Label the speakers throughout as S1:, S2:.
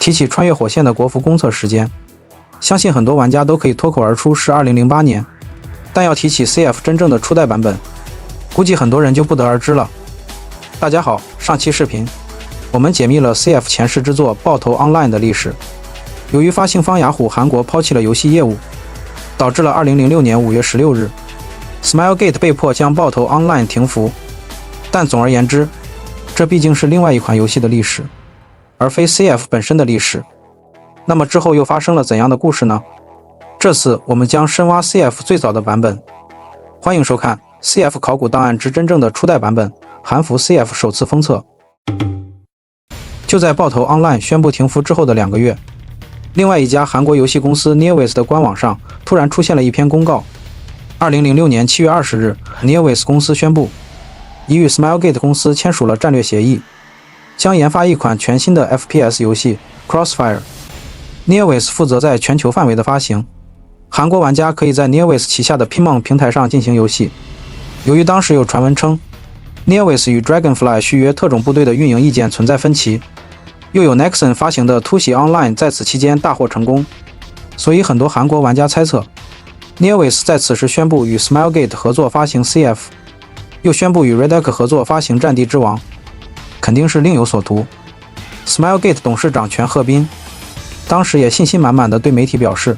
S1: 提起穿越火线的国服公测时间，相信很多玩家都可以脱口而出是2008年，但要提起 CF 真正的初代版本，估计很多人就不得而知了。大家好，上期视频我们解密了 CF 前世之作爆头 Online 的历史。由于发行方雅虎韩国抛弃了游戏业务，导致了2006年5月16日 Smilegate 被迫将爆头 Online 停服。但总而言之，这毕竟是另外一款游戏的历史，而非 CF 本身的历史。那么之后又发生了怎样的故事呢？这次我们将深挖 CF 最早的版本。欢迎收看 CF 考古档案之真正的初代版本韩服 CF 首次封测。就在爆头 Online 宣布停服之后的2个月，另外一家韩国游戏公司 Neowiz 的官网上突然出现了一篇公告。2006年7月20日 Neowiz 公司宣布已与 Smilegate 公司签署了战略协议，将研发一款全新的 FPS 游戏 Crossfire。Neowiz 负责在全球范围的发行，韩国玩家可以在 Neowiz 旗下的 Pmong 平台上进行游戏。由于当时有传闻称 Neowiz 与 Dragonfly 续约特种部队的运营意见存在分歧，又有 Nexon 发行的突袭 Online 在此期间大获成功，所以很多韩国玩家猜测 Neowiz 在此时宣布与 Smilegate 合作发行 CF， 又宣布与 Redec 合作发行战地之王，肯定是另有所图。 Smilegate 董事长全赫彬当时也信心满满地对媒体表示，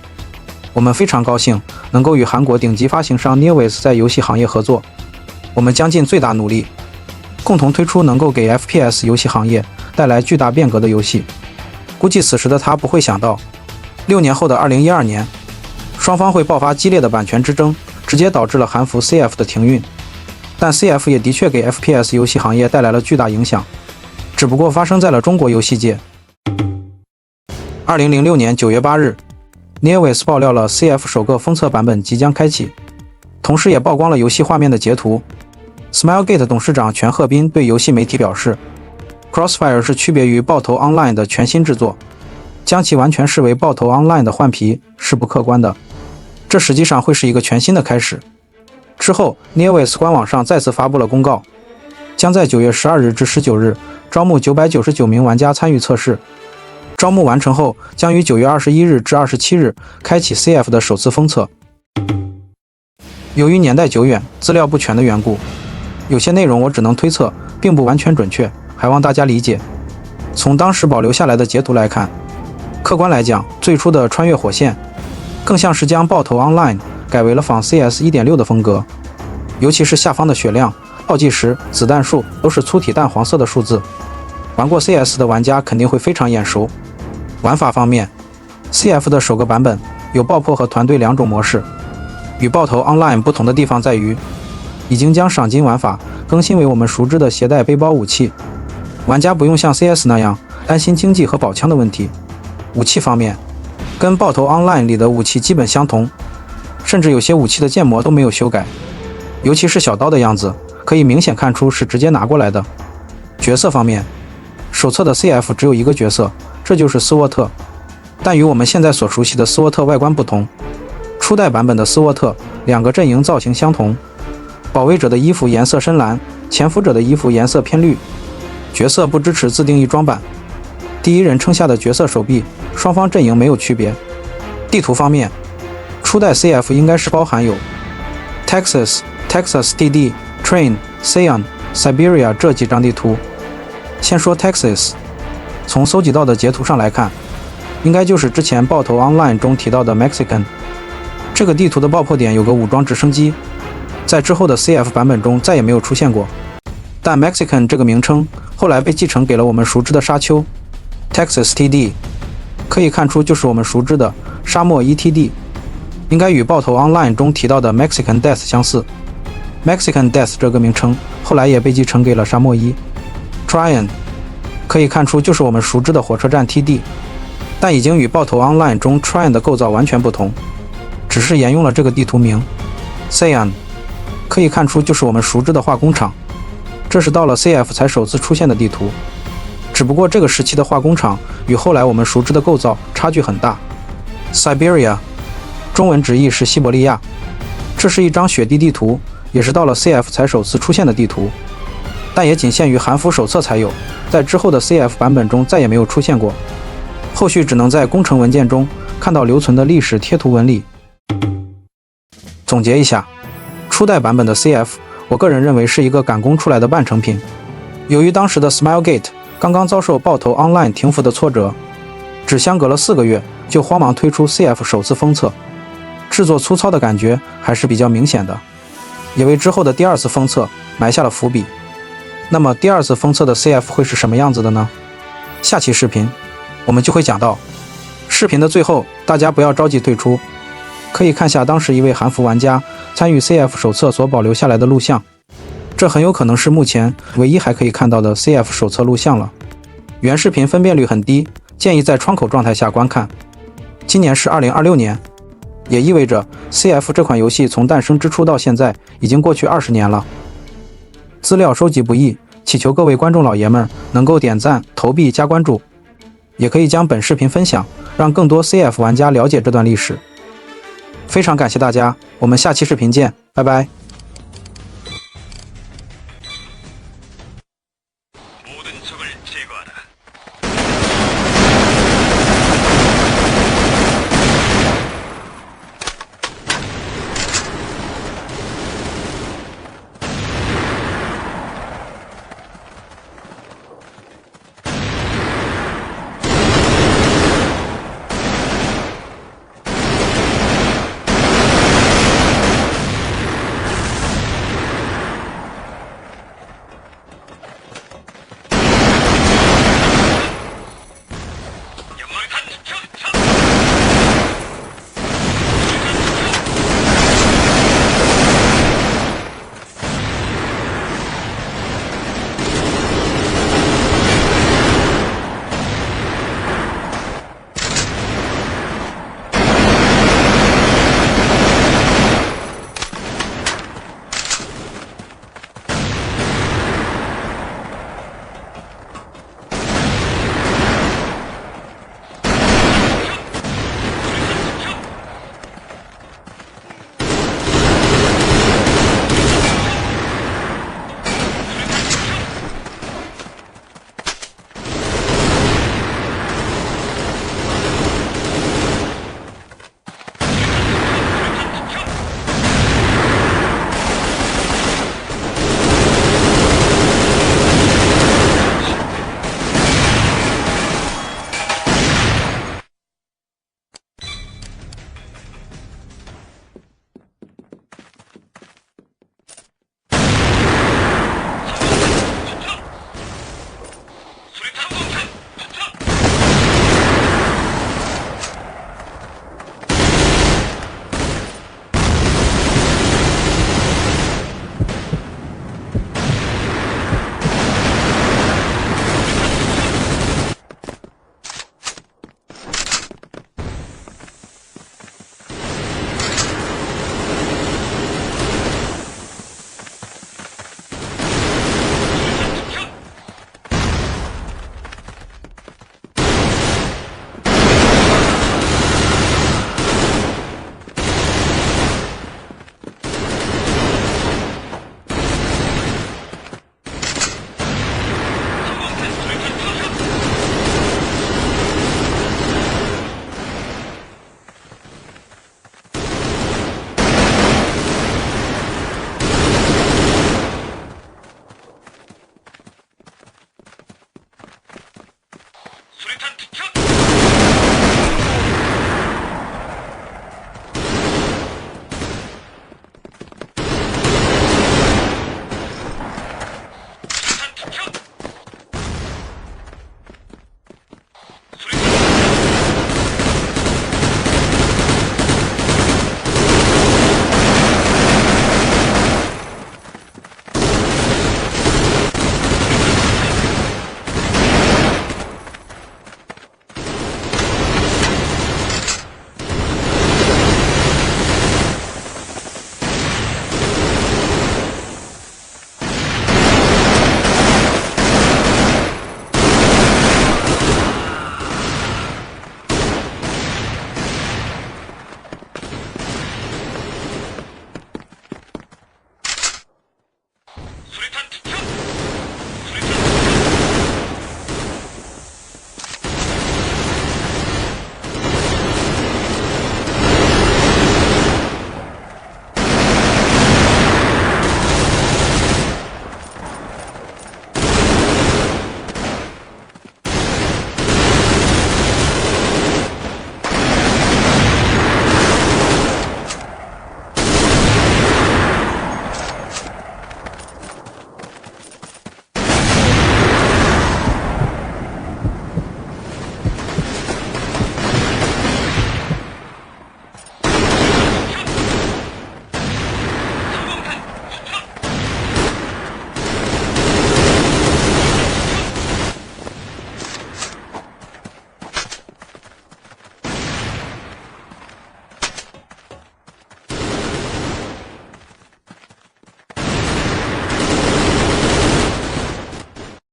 S1: 我们非常高兴能够与韩国顶级发行商 Neowiz 在游戏行业合作，我们将尽最大努力共同推出能够给 FPS 游戏行业带来巨大变革的游戏。估计此时的他不会想到，6年后的2012年，双方会爆发激烈的版权之争，直接导致了韩服 CF 的停运。但 CF 也的确给 FPS 游戏行业带来了巨大影响，只不过发生在了中国游戏界。2006年9月8日 Neowiz 爆料了 CF 首个封测版本即将开启，同时也曝光了游戏画面的截图。Smilegate 董事长全赫彬对游戏媒体表示， Crossfire 是区别于爆头 Online 的全新制作，将其完全视为爆头 Online 的换皮是不客观的，这实际上会是一个全新的开始。之后 Neowiz 官网上再次发布了公告，将在9月12日至19日招募999名玩家参与测试，招募完成后将于9月21日至27日开启 CF 的首次封测。由于年代久远，资料不全的缘故，有些内容我只能推测，并不完全准确，还望大家理解。从当时保留下来的截图来看，客观来讲，最初的穿越火线更像是将爆头 Online 改为了仿 CS 1.6 的风格，尤其是下方的血量、倒计时、子弹数都是粗体淡黄色的数字，玩过 CS 的玩家肯定会非常眼熟。玩法方面， CF 的首个版本有爆破和团队2种模式，与爆头 Online 不同的地方在于已经将赏金玩法更新为我们熟知的携带背包武器，玩家不用像 CS 那样担心经济和宝枪的问题。武器方面，跟爆头 Online 里的武器基本相同，甚至有些武器的建模都没有修改，尤其是小刀的样子可以明显看出是直接拿过来的。角色方面，手册的 CF 只有一个角色，这就是斯沃特，但与我们现在所熟悉的斯沃特外观不同，初代版本的斯沃特2个阵营造型相同，保卫者的衣服颜色深蓝，潜伏者的衣服颜色偏绿。角色不支持自定义装版，第一人称下的角色手臂双方阵营没有区别。地图方面，初代 CF 应该是包含有 Texas、Texas TD、Train、Seon、Siberia 这几张地图。先说 Texas， 从搜集到的截图上来看，应该就是之前爆头 Online 中提到的 Mexican。 这个地图的爆破点有个武装直升机，在之后的 CF 版本中再也没有出现过，但 Mexican 这个名称后来被继承给了我们熟知的沙丘 Texas TD， 可以看出就是我们熟知的沙漠 ETD， 应该与爆头 Online 中提到的 Mexican Death 相似。 Mexican Death 这个名称后来也被继承给了沙漠1。 Tryon 可以看出就是我们熟知的火车站 TD， 但已经与爆头 Online 中 Tryon 的构造完全不同，只是沿用了这个地图名。 Seon 可以看出就是我们熟知的化工厂，这是到了 CF 才首次出现的地图，只不过这个时期的化工厂与后来我们熟知的构造差距很大。 Siberia 中文直译是西伯利亚，这是一张雪地地图，也是到了 CF 才首次出现的地图，但也仅限于韩服手册才有，在之后的 CF 版本中再也没有出现过。后续只能在工程文件中看到留存的历史贴图纹理。总结一下，初代版本的 CF， 我个人认为是一个赶工出来的半成品。由于当时的 Smilegate 刚刚遭受爆头 Online 停服的挫折，只相隔了4个月就慌忙推出 CF 首次封测，制作粗糙的感觉还是比较明显的，也为之后的第2次封测埋下了伏笔。那么第2次封测的 CF 会是什么样子的呢？下期视频我们就会讲到。视频的最后，大家不要着急退出，可以看下当时一位韩服玩家参与 CF 手册所保留下来的录像，这很有可能是目前唯一还可以看到的 CF 手册录像了。原视频分辨率很低，建议在窗口状态下观看。今年是2026年，也意味着 CF 这款游戏从诞生之初到现在已经过去20年了。资料收集不易，祈求各位观众老爷们能够点赞、投币、加关注，也可以将本视频分享，让更多 CF 玩家了解这段历史。非常感谢大家，我们下期视频见，拜拜。